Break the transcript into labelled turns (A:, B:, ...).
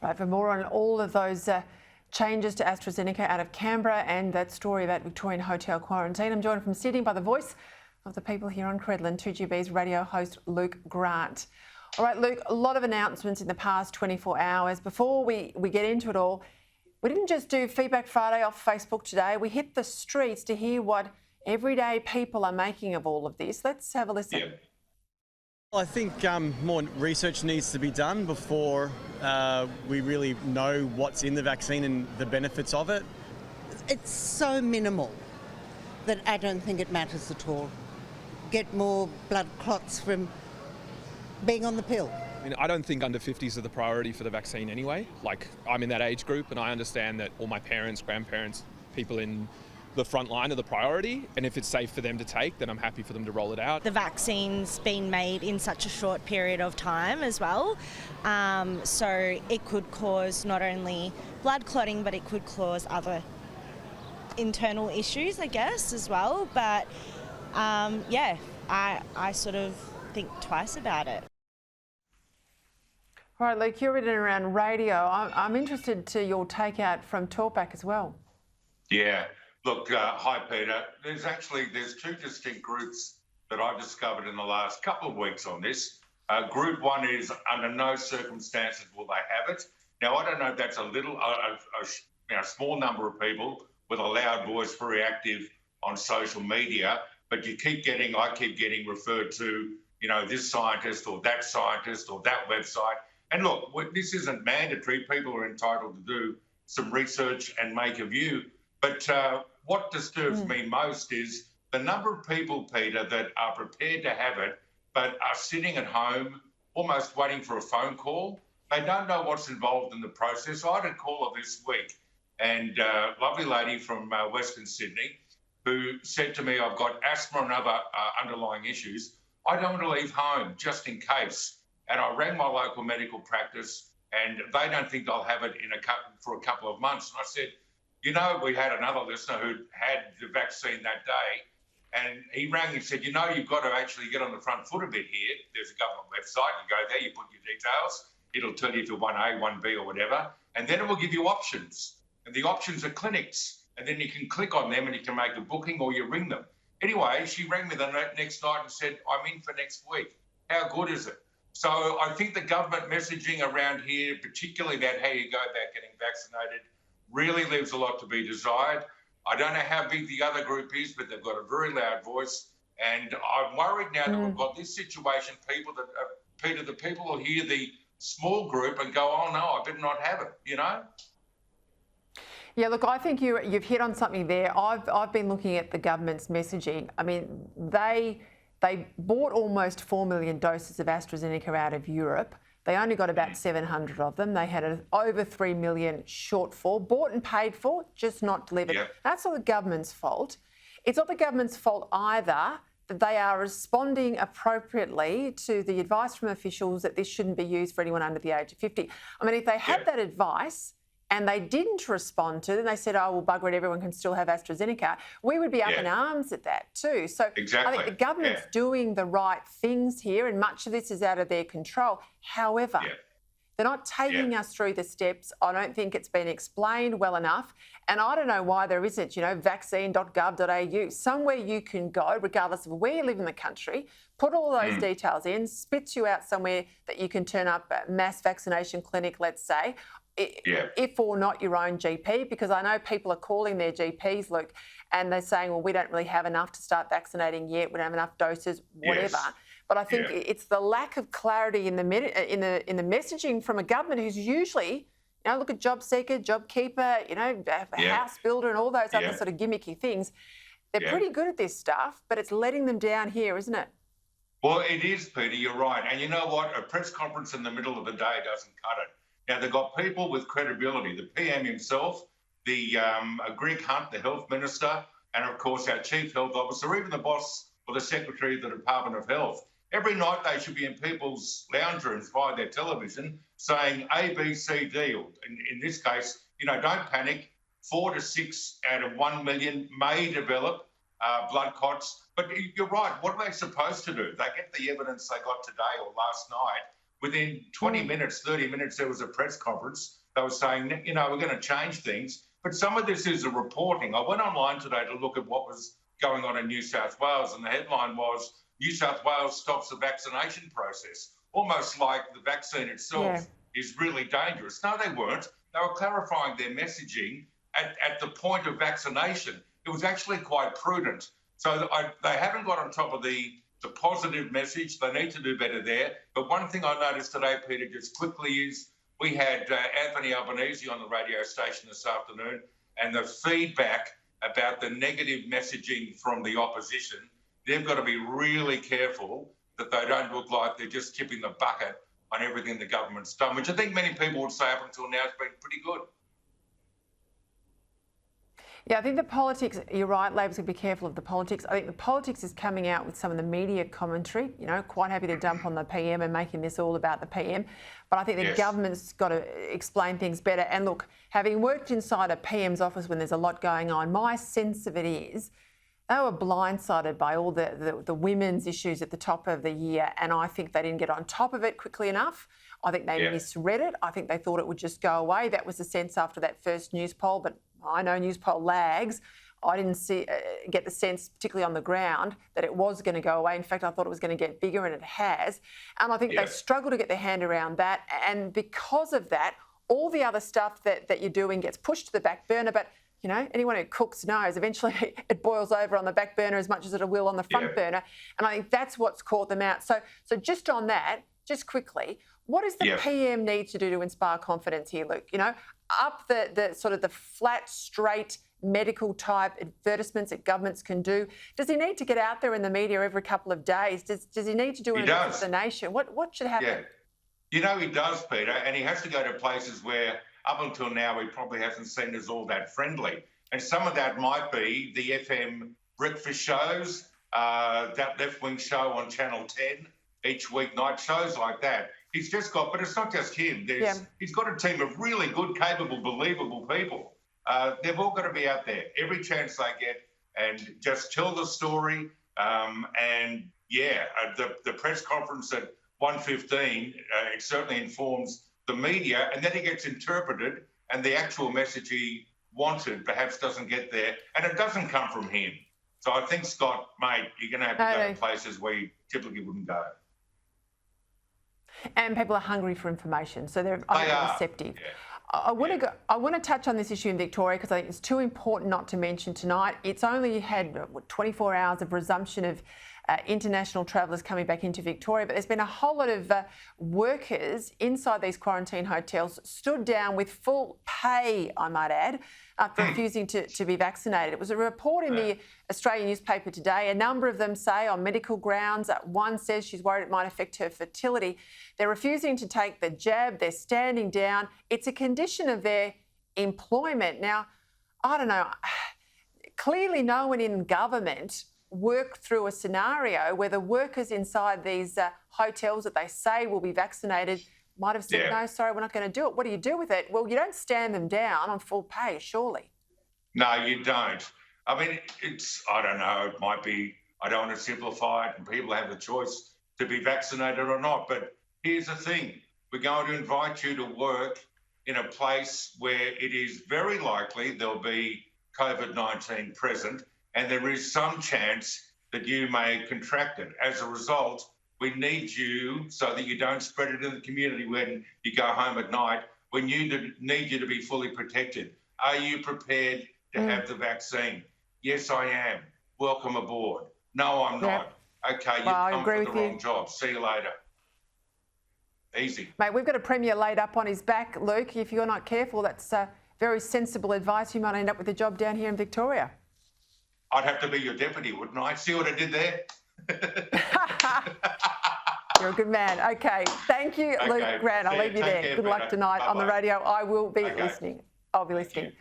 A: Right, for more on all of those changes to AstraZeneca out of Canberra and that story about Victorian hotel quarantine, I'm joined from Sydney by the voice of the people here on Credlin, 2GB's radio host Luke Grant. All right, Luke, a lot of announcements in the past 24 hours. Before we get into it all, we didn't just do Feedback Friday off Facebook today. We hit the streets to hear what everyday people are making of all of this. Let's have a listen.
B: Yeah.
C: I think more research needs to be done before we really know what's in the vaccine and the benefits of it.
D: It's so minimal that I don't think it matters at all. Get more blood clots from being on the pill.
E: I mean, I don't think under 50s are the priority for the vaccine anyway. Like, I'm in that age group and I understand that all my parents, grandparents, people in the front line are the priority, and if it's safe for them to take, then I'm happy for them to roll it out.
F: The vaccine's been made in such a short period of time as well, so it could cause not only blood clotting, but it could cause other internal issues, I guess, as well. But yeah, I sort of think twice about it.
A: All right, Luke, you're in and around radio. I'm interested to your takeout from Talkback as well.
B: Yeah. Look, hi, Peter. There's two distinct groups that I've discovered in the last couple of weeks on this. Group one is under no circumstances will they have it. Now, I don't know if that's a small number of people with a loud voice, very active on social media, but I keep getting referred to, this scientist or that website. And look, this isn't mandatory. People are entitled to do some research and make a view. But what disturbs me most is the number of people, Peter, that are prepared to have it, but are sitting at home almost waiting for a phone call. They don't know what's involved in the process. I had a caller this week, and a lovely lady from Western Sydney who said to me, I've got asthma and other underlying issues. I don't want to leave home just in case. And I rang my local medical practice, and they don't think they'll have it for a couple of months. And I said, we had another listener who had the vaccine that day, and he rang and said, you've got to actually get on the front foot a bit here. There's a government website. You go there, you put your details. It'll tell you to 1A, 1B or whatever, and then it will give you options. And the options are clinics. And then you can click on them and you can make a booking or you ring them. Anyway, she rang me the next night and said, I'm in for next week. How good is it? So I think the government messaging around here, particularly about how you go about getting vaccinated, really leaves a lot to be desired. I don't know how big the other group is, but they've got a very loud voice. And I'm worried now that we've got this situation, Peter, the people will hear the small group and go, oh, no, I better not have it,
A: Yeah, look, I think you've hit on something there. I've been looking at the government's messaging. I mean, they bought almost 4 million doses of AstraZeneca out of Europe. They only got about 700 of them. They had an over 3 million shortfall, bought and paid for, just not delivered. Yep. That's not the government's fault. It's not the government's fault either that they are responding appropriately to the advice from officials that this shouldn't be used for anyone under the age of 50. I mean, if they had that advice and they didn't respond to it, and they said, oh, well, bugger it, everyone can still have AstraZeneca, we would be up in arms at that too. So I think the government's doing the right things here, and much of this is out of their control. However, they're not taking us through the steps. I don't think it's been explained well enough. And I don't know why there isn't, vaccine.gov.au, somewhere you can go, regardless of where you live in the country, put all of those details in, spits you out somewhere that you can turn up a mass vaccination clinic, let's say, if or not your own GP, because I know people are calling their GPs, Luke, and they're saying, well, we don't really have enough to start vaccinating yet, we don't have enough doses, whatever. But I think it's the lack of clarity in the messaging from a government who's usually, look at job seeker, job keeper, house builder and all those other sort of gimmicky things. They're pretty good at this stuff, but it's letting them down here, isn't it?
B: Well, it is, Peter, you're right. And you know what? A press conference in the middle of the day doesn't cut it. Now, they've got people with credibility, the PM himself, the Greg Hunt, the health minister, and of course our chief health officer, even the boss or the secretary of the Department of Health. Every night they should be in people's lounge rooms via their television saying A, B, C, D, or in this case, don't panic. 4 to 6 out of 1 million may develop blood clots. But you're right, what are they supposed to do? They get the evidence they got today or last night within 20 minutes, 30 minutes, there was a press conference. They were saying, you know, we're going to change things. But some of this is a reporting. I went online today to look at what was going on in New South Wales, and the headline was New South Wales stops the vaccination process, almost like the vaccine itself is really dangerous. No, they weren't. They were clarifying their messaging at the point of vaccination. It was actually quite prudent. So they haven't got on top of the positive message. They need to do better there. But one thing I noticed today, Peter, just quickly is we had Anthony Albanese on the radio station this afternoon, and the feedback about the negative messaging from the opposition, they've got to be really careful that they don't look like they're just tipping the bucket on everything the government's done, which I think many people would say up until now has been pretty good.
A: Yeah, I think the politics, you're right, Labor's going to be careful of the politics. I think the politics is coming out with some of the media commentary, you know, quite happy to dump on the PM and making this all about the PM. But I think the government's got to explain things better. And look, having worked inside a PM's office when there's a lot going on, my sense of it is they were blindsided by all the women's issues at the top of the year, and I think they didn't get on top of it quickly enough. I think they misread it. I think they thought it would just go away. That was the sense after that first news poll, but I know news poll lags. I didn't get the sense, particularly on the ground, that it was going to go away. In fact, I thought it was going to get bigger, and it has. And I think they struggle to get their hand around that. And because of that, all the other stuff that you're doing gets pushed to the back burner. But you know, anyone who cooks knows eventually it boils over on the back burner as much as it will on the front burner. And I think that's what's caught them out. So just on that, just quickly, what does the PM need to do to inspire confidence here, Luke? You know, up the sort of the flat, straight, medical type advertisements that governments can do. Does he need to get out there in the media every couple of days? Does he need to do it across the nation? What should happen?
B: Yeah. You know he does, Peter, and he has to go to places where up until now he probably hasn't seen as all that friendly. And some of that might be the FM breakfast shows, that left-wing show on Channel 10 each weeknight, shows like that. He's just got, but it's not just him. He's got a team of really good, capable, believable people. They've all got to be out there every chance they get and just tell the story. The press conference at 1:15, it certainly informs the media, and then it gets interpreted, and the actual message he wanted perhaps doesn't get there, and it doesn't come from him. So I think, Scott, mate, you're going to have to go to places where you typically wouldn't go.
A: And people are hungry for information, so they're receptive. Yeah. I want to touch on this issue in Victoria because I think it's too important not to mention tonight. It's only had 24 hours of resumption of international travellers coming back into Victoria, but there's been a whole lot of workers inside these quarantine hotels stood down with full pay, I might add, after refusing to be vaccinated. It was a report in the Australian newspaper today. A number of them say on medical grounds. One says she's worried it might affect her fertility. They're refusing to take the jab. They're standing down. It's a condition of their employment. Now, I don't know. Clearly no one in government work through a scenario where the workers inside these hotels that they say will be vaccinated might have said, no, sorry, we're not going to do it. What do you do with it? Well, you don't stand them down on full pay, surely.
B: No, you don't. I mean, I don't know, it might be, I don't want to simplify it and people have the choice to be vaccinated or not. But here's the thing. We're going to invite you to work in a place where it is very likely there'll be COVID-19 present, and there is some chance that you may contract it. As a result, we need you so that you don't spread it in the community when you go home at night. We need you to be fully protected. Are you prepared to have the vaccine? Yes, I am. Welcome aboard. No, I'm not. Okay, you've come for the wrong job. See you later. Easy.
A: Mate, we've got a premier laid up on his back, Luke. If you're not careful, that's very sensible advice. You might end up with a job down here in Victoria.
B: I'd have to be your deputy, wouldn't I? See what I did there?
A: You're a good man. Okay. Thank you, Luke Grant. I'll leave you there. Good luck tonight on the radio. I will be listening. I'll be listening.